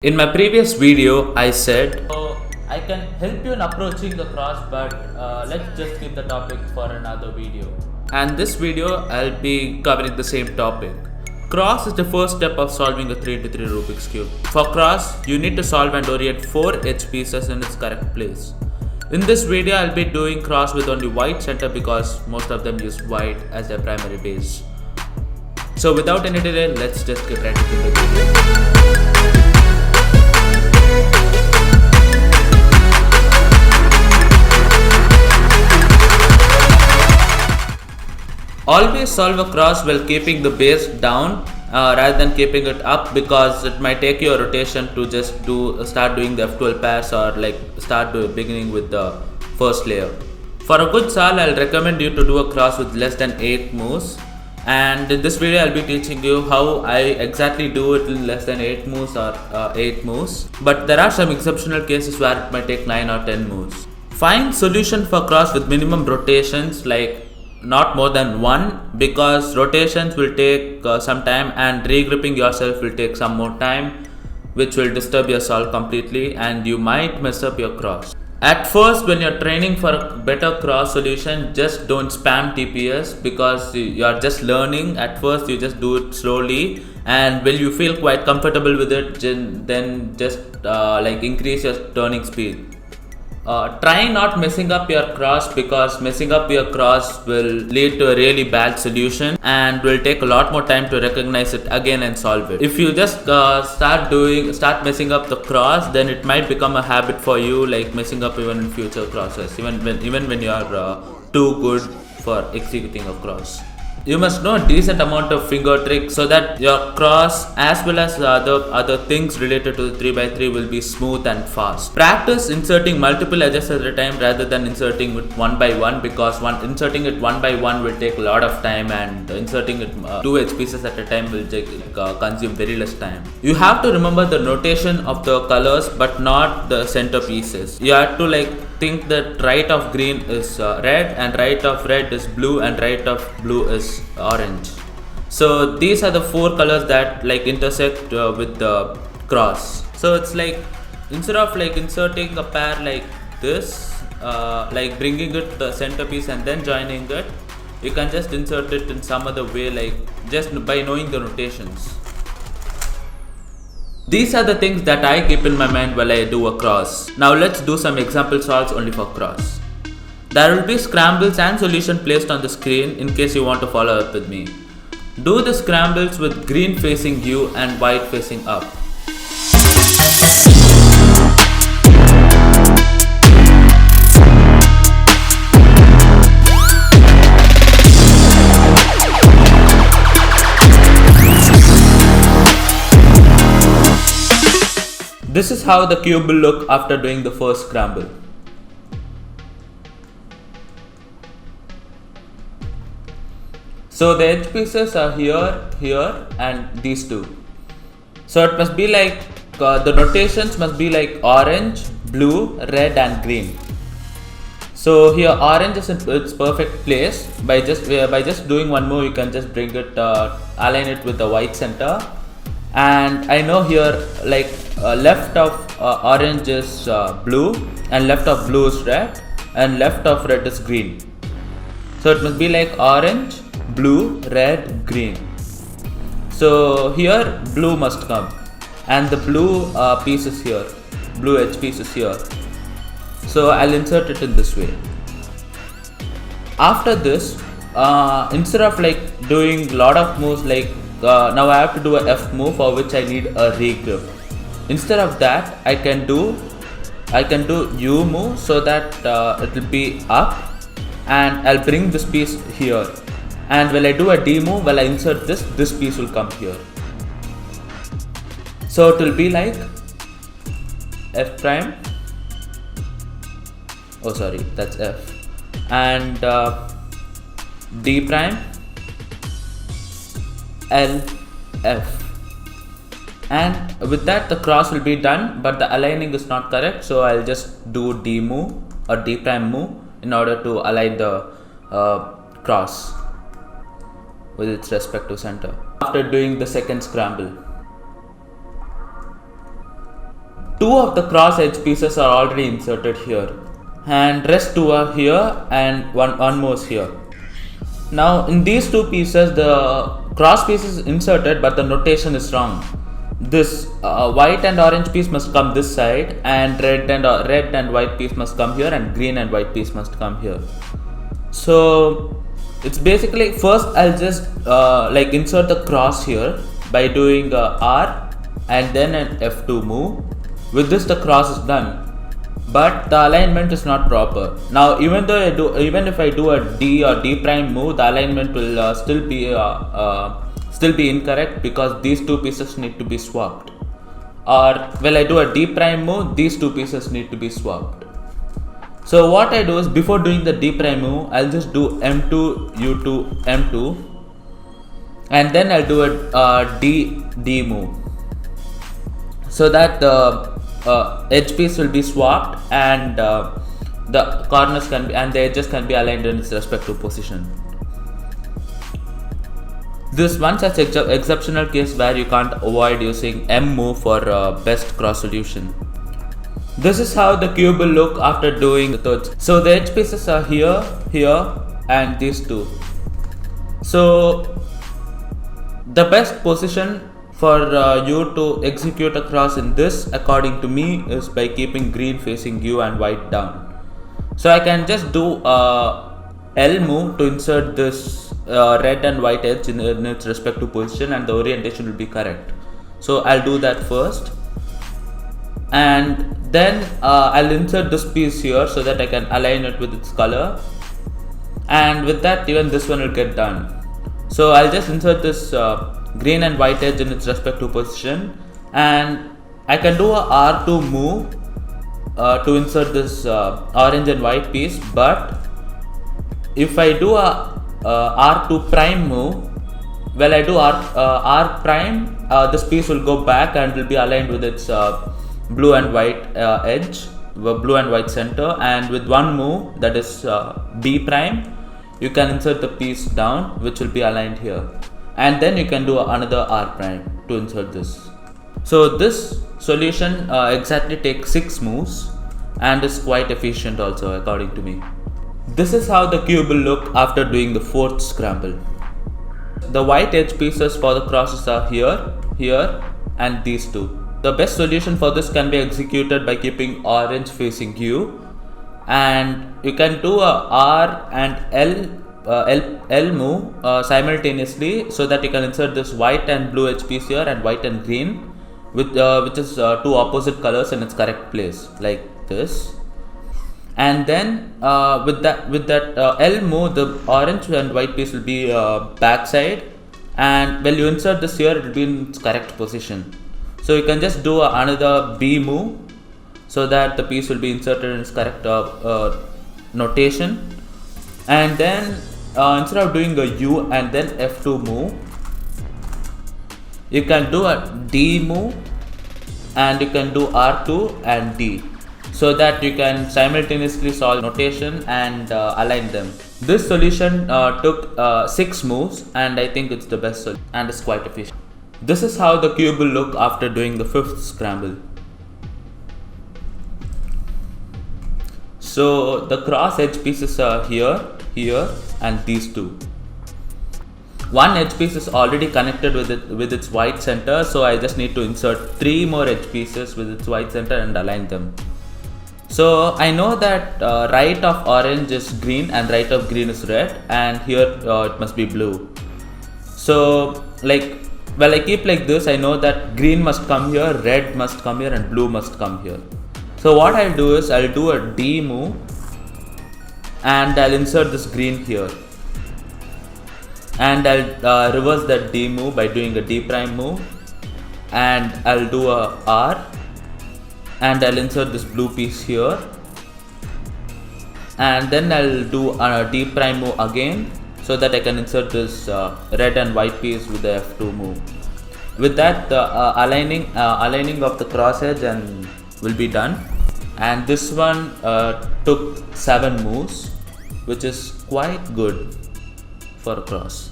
In my previous video, I said I can help you in approaching the cross, but let's just keep the topic for another video. And this video, I'll be covering the same topic. Cross is the first step of solving a 3x3 Rubik's Cube. For cross, you need to solve and orient 4 edge pieces in its correct place. In this video, I'll be doing cross with only white center because most of them use white as their primary base. So without any delay, let's just get right into the video. Always solve a cross while keeping the base down rather than keeping it up, because it might take you a rotation to just start doing the F12 pairs or beginning with the first layer. For a good solve, I'll recommend you to do a cross with less than 8 moves. And in this video, I'll be teaching you how I exactly do it in less than 8 moves or 8 moves. But there are some exceptional cases where it might take 9 or 10 moves. Find solution for cross with minimum rotations, like not more than 1, because rotations will take some time and regripping yourself will take some more time, which will disturb your solve completely and you might mess up your cross. At first, when you're training for a better cross solution, just don't spam TPS because you are just learning. At first, you just do it slowly, and when you feel quite comfortable with it, then just increase your turning speed. Try not messing up your cross, because messing up your cross will lead to a really bad solution and will take a lot more time to recognize it again and solve it. If you just start messing up the cross, then it might become a habit for you, like messing up even in future crosses, even when you are too good for executing a cross. You must know a decent amount of finger tricks so that your cross as well as other things related to the 3x3 will be smooth and fast. Practice inserting multiple edges at a time rather than inserting it one by one, because inserting it one by one will take a lot of time, and inserting it 2 edge pieces at a time will consume very less time. You have to remember the notation of the colors but not the center pieces. You have to think that right of green is red and right of red is blue and right of blue is orange. So these are the 4 colors that intersect with the cross. So it's instead of inserting a pair like this, bringing it to the centerpiece and then joining it, you can just insert it in some other way, just by knowing the notations. These are the things that I keep in my mind while I do a cross. Now let's do some example solves only for cross. There will be scrambles and solution placed on the screen in case you want to follow up with me. Do the scrambles with green facing you and white facing up. This is how the cube will look after doing the first scramble. So the edge pieces are here, here and these two. So it must be the notations must be orange, blue, red and green. So here orange is in its perfect place. By just doing one move, you can just bring it, align it with the white center. And I know here left of orange is blue and left of blue is red and left of red is green. So it must be orange, blue, red, green. So here blue must come and the blue piece is here, blue edge piece is here. So I'll insert it in this way. After this, instead of doing lot of moves now I have to do a F move for which I need a regrip. Instead of that, I can do U move so that it will be up, and I'll bring this piece here. And when I do a D move, while I insert this piece will come here. So it will be like F prime. Oh sorry, that's F. And D prime, L, F. And with that the cross will be done, but the aligning is not correct, so I'll just do D move or D prime move in order to align the cross with its respective center. After doing the second scramble, Two of the cross edge pieces are already inserted here, and rest two are here, and one more is here. Now in these two pieces, the cross piece is inserted, but the notation is wrong. This white and orange piece must come this side, and red and white piece must come here, and green and white piece must come here. So it's basically, first I'll just insert the cross here by doing R and then an F2 move. With this the cross is done, but the alignment is not proper. Now even if I do a D or D prime move, the alignment will still be incorrect, because these two pieces need to be swapped. Or when I do a D prime move, these two pieces need to be swapped. So what I do is, before doing the D prime move, I'll just do M2 U2 M2, and then I'll do a D move, so that the edge piece will be swapped, and the corners can be, and the edges can be aligned in its respective position. This one such exceptional case where you can't avoid using M move for best cross solution. This is how the cube will look after doing the third. So the edge pieces are here, here, and these two. So the best position for you to execute a cross in this, according to me, is by keeping green facing you and white down. So I can just do L move to insert this red and white edge in its respective position, and the orientation will be correct. So I'll do that first, and then I'll insert this piece here so that I can align it with its color, and with that even this one will get done. So I'll just insert this green and white edge in its respective position, and I can do a R2 move to insert this orange and white piece. But if I do a R2 prime move, when I do R prime, this piece will go back and will be aligned with its blue and white edge, blue and white center, and with one move, that is B prime, you can insert the piece down, which will be aligned here, and then you can do another R prime to insert this. So this solution exactly takes 6 moves and is quite efficient also, according to me. This is how the cube will look after doing the fourth scramble. The white edge pieces for the crosses are here, here, and these two. The best solution for this can be executed by keeping orange facing you, and you can do a R and L move simultaneously, so that you can insert this white and blue edge piece here and white and green, which is two opposite colors in its correct place, like this. And then with that L move, the orange and white piece will be backside, and when you insert this here, it will be in its correct position. So you can just do another B move, so that the piece will be inserted in its correct notation. And then instead of doing a U and then F2 move, you can do a D move, and you can do R2 and D, so that you can simultaneously solve notation and align them. This solution took 6 moves, and I think it's the best solution and is quite efficient. This is how the cube will look after doing the 5th scramble. So the cross edge pieces are here, here, and these two. One edge piece is already connected with its white center, so I just need to insert 3 more edge pieces with its white center and align them. So I know that right of orange is green and right of green is red, and here it must be blue. So well, I keep like this, I know that green must come here, red must come here, and blue must come here. So what I'll do is, I'll do a D move, and I'll insert this green here, and I'll reverse that D move by doing a D prime move, and I'll do a R, and I'll insert this blue piece here, and then I'll do a D prime move again, so that I can insert this red and white piece with the F2 move. With that, the aligning of the cross edge and will be done. And this one took 7 moves, which is quite good for a cross.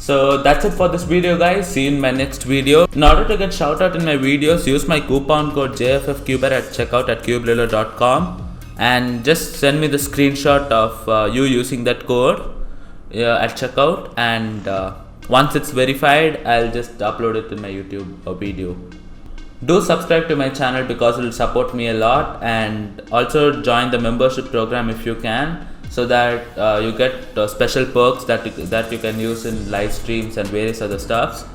So that's it for this video, guys. See you in my next video. In order to get shout out in my videos, use my coupon code JFFCuber at checkout at cubelilo.com and just send me the screenshot of you using that code at checkout, and once it's verified, I'll just upload it in my YouTube video. Do subscribe to my channel because it will support me a lot, and also join the membership program if you can, so that you get special perks that you can use in live streams and various other stuffs.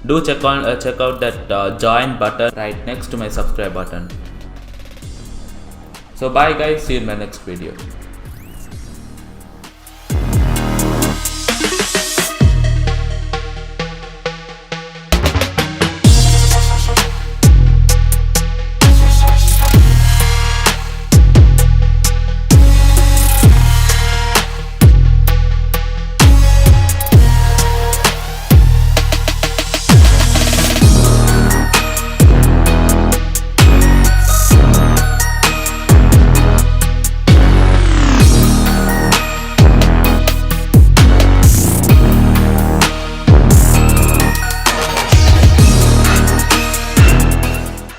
Do check out that join button right next to my subscribe button. So bye guys, see you in my next video.